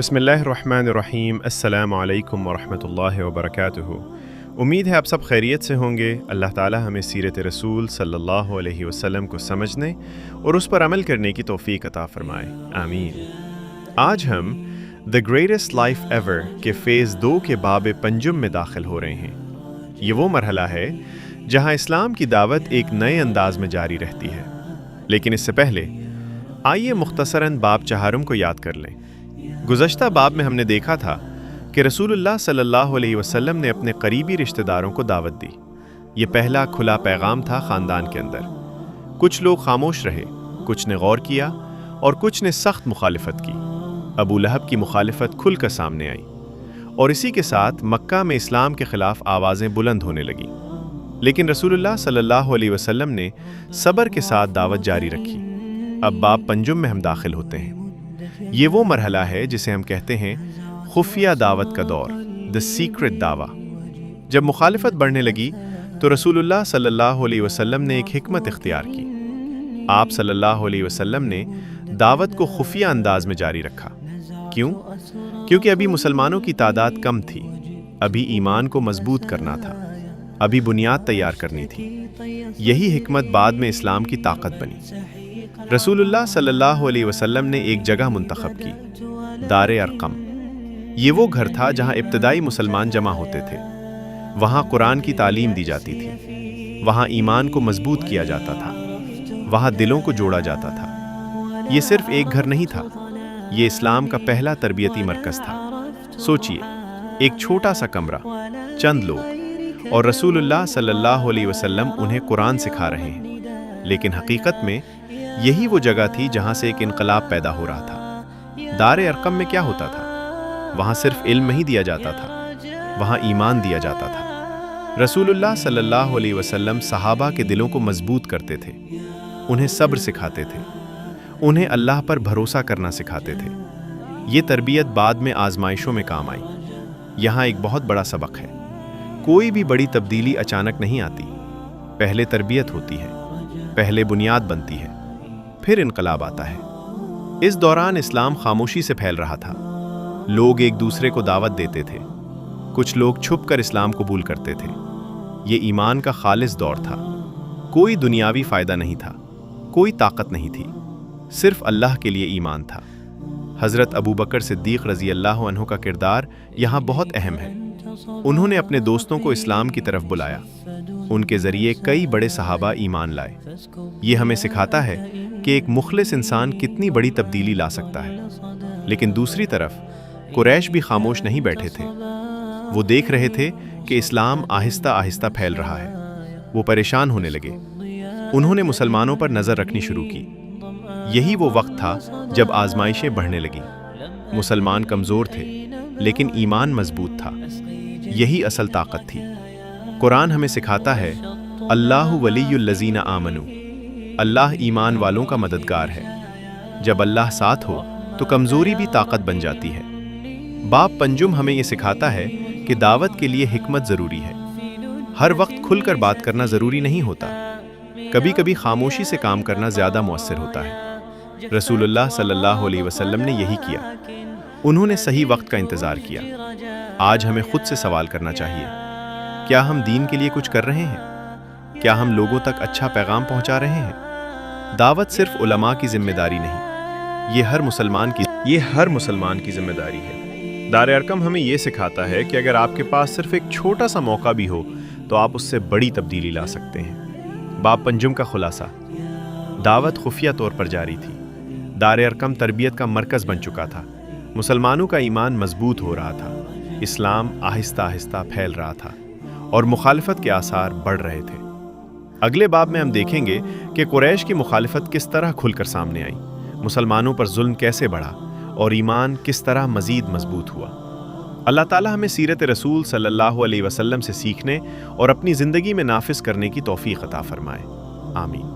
बिस्मिल्लाहिर्रहमानिर्रहीम। अस्सलामु अलैकुम वरहमतुल्लाहि वबरकातुहू। उम्मीद है आप सब खैरियत से होंगे। अल्लाह ताला हमें सीरत रसूल सल्लल्लाहु अलैहि वसल्लम को समझने और उस पर अमल करने की तौफीक अता फरमाए, आमीन। आज हम द ग्रेटेस्ट लाइफ एवर के फ़ेज़ 2 के बाब पंजुम में दाखिल हो रहे हैं। ये वो मरहला है जहाँ इस्लाम की दावत एक नए अंदाज में जारी रहती है। लेकिन इससे पहले आइए मुख्तसरन बाब चहारुम को याद कर लें। गुज़श्ता बाब में हमने देखा था कि रसूलुल्लाह सल्लल्लाहु अलैहि वसल्लम ने अपने करीबी रिश्तेदारों को दावत दी। ये पहला खुला पैगाम था ख़ानदान के अंदर। कुछ लोग खामोश रहे, कुछ ने गौर किया और कुछ ने सख्त मुखालिफत की। अबू लहब की मुखालिफत खुलकर सामने आई और इसी के साथ मक्का में इस्लाम के ख़िलाफ़ आवाज़ें बुलंद होने लगीं। लेकिन रसूलुल्लाह सल्लल्लाहु अलैहि वसल्लम ने सब्र के साथ दावत जारी रखी। अब बाब पंजुम में हम दाखिल होते हैं। ये वो मरहला है जिसे हम कहते हैं खुफिया दावत का दौर, द सीक्रेट दावा। जब मुखालिफत बढ़ने लगी तो रसूलुल्लाह सल्लल्लाहु अलैहि वसल्लम ने एक हिकमत इख्तियार की। आप सल्लल्लाहु अलैहि वसल्लम ने दावत को खुफिया अंदाज में जारी रखा। क्यों? क्योंकि अभी मुसलमानों की तादाद कम थी, अभी ईमान को मजबूत करना था, अभी बुनियाद तैयार करनी थी। यही हिकमत बाद में इस्लाम की ताकत बनी। रसूलुल्लाह सल्लल्लाहु अलैहि वसल्लम ने एक जगह मुंतखब की, दार अरकम। ये वो घर था जहाँ इब्तदाई मुसलमान जमा होते थे। वहाँ कुरान की तालीम दी जाती थी, वहाँ ईमान को मजबूत किया जाता था, वहाँ दिलों को जोड़ा जाता था। ये सिर्फ एक घर नहीं था, ये इस्लाम का पहला तरबियती मरकज़ था। सोचिए, एक छोटा सा कमरा, चंद लोग और रसूलुल्लाह सल्लल्लाहु अलैहि वसल्लम उन्हें कुरान सिखा रहे हैं। लेकिन हकीकत में यही वो जगह थी जहाँ से एक इनकलाब पैदा हो रहा था। दार अरकम में क्या होता था? वहाँ सिर्फ इल्म नहीं दिया जाता था, वहाँ ईमान दिया जाता था। रसूलुल्लाह सल्लल्लाहु अलैहि वसल्लम सहाबा के दिलों को मजबूत करते थे, उन्हें सब्र सिखाते थे, उन्हें अल्लाह पर भरोसा करना सिखाते थे। ये तरबियत बाद में आजमाइशों में काम आई। यहाँ एक बहुत बड़ा सबक है। कोई भी बड़ी तब्दीली अचानक नहीं आती। पहले तरबियत होती है, पहले बुनियाद बनती है, फिर इनकलाब आता है। इस दौरान इस्लाम खामोशी से फैल रहा था। लोग एक दूसरे को दावत देते थे, कुछ लोग छुप कर इस्लाम कबूल करते थे। ये ईमान का खालिस दौर था। कोई दुनियावी फ़ायदा नहीं था, कोई ताकत नहीं थी, सिर्फ अल्लाह के लिए ईमान था। हज़रत अबू बकर सिद्दीक़ रज़ी अल्लाह अन्हु का किरदार यहाँ बहुत अहम है। उन्होंने अपने दोस्तों को इस्लाम की तरफ बुलाया। उनके ज़रिए कई बड़े सहाबा ईमान लाए। ये हमें सिखाता है कि एक मुखलिस इंसान कितनी बड़ी तब्दीली ला सकता है। लेकिन दूसरी तरफ कुरैश भी खामोश नहीं बैठे थे। वो देख रहे थे कि इस्लाम आहिस्ता आहिस्ता फैल रहा है। वो परेशान होने लगे। उन्होंने मुसलमानों पर नज़र रखनी शुरू की। यही वो वक्त था जब आजमाइशें बढ़ने लगीं। मुसलमान कमज़ोर थे, लेकिन ईमान मजबूत था। यही असल ताकत थी। कुरान हमें सिखाता है, अल्लाहु वलियुल्लज़ीना आमनू, अल्लाह ईमान वालों का मददगार है। जब अल्लाह साथ हो तो कमज़ोरी भी ताकत बन जाती है। बाब पंजुम हमें ये सिखाता है कि दावत के लिए हिकमत ज़रूरी है। हर वक्त खुलकर बात करना ज़रूरी नहीं होता। कभी कभी खामोशी से काम करना ज़्यादा मुअस्सिर होता है। रसूलुल्लाह सल्लल्लाहु अलैहि वसल्लम ने यही किया। उन्होंने सही वक्त का इंतज़ार किया। आज हमें खुद से सवाल करना चाहिए, क्या हम दीन के लिए कुछ कर रहे हैं? क्या हम लोगों तक अच्छा पैगाम पहुंचा रहे हैं? दावत सिर्फ उलमा की जिम्मेदारी नहीं, ये हर मुसलमान की जिम्मेदारी है। दार अरकम हमें ये सिखाता है कि अगर आपके पास सिर्फ एक छोटा सा मौका भी हो तो आप उससे बड़ी तब्दीली ला सकते हैं। बाब पंजुम का खुलासा, दावत खुफिया तौर पर जारी थी। दार अरकम तरबियत का मरकज़ बन चुका था। मुसलमानों का ईमान मजबूत हो रहा था। इस्लाम आहिस्ता आहिस्ता फैल रहा था और मुखालिफत के आसार बढ़ रहे थे। अगले बाब में हम देखेंगे कि कुरैश की मुखालिफत किस तरह खुलकर सामने आई, मुसलमानों पर जुल्म कैसे बढ़ा और ईमान किस तरह मज़ीद मजबूत हुआ। अल्लाह ताला हमें सीरत रसूल सल्लल्लाहु अलैहि वसल्लम से सीखने और अपनी ज़िंदगी में नाफिज करने की तौफीक अता फरमाए, आमीन।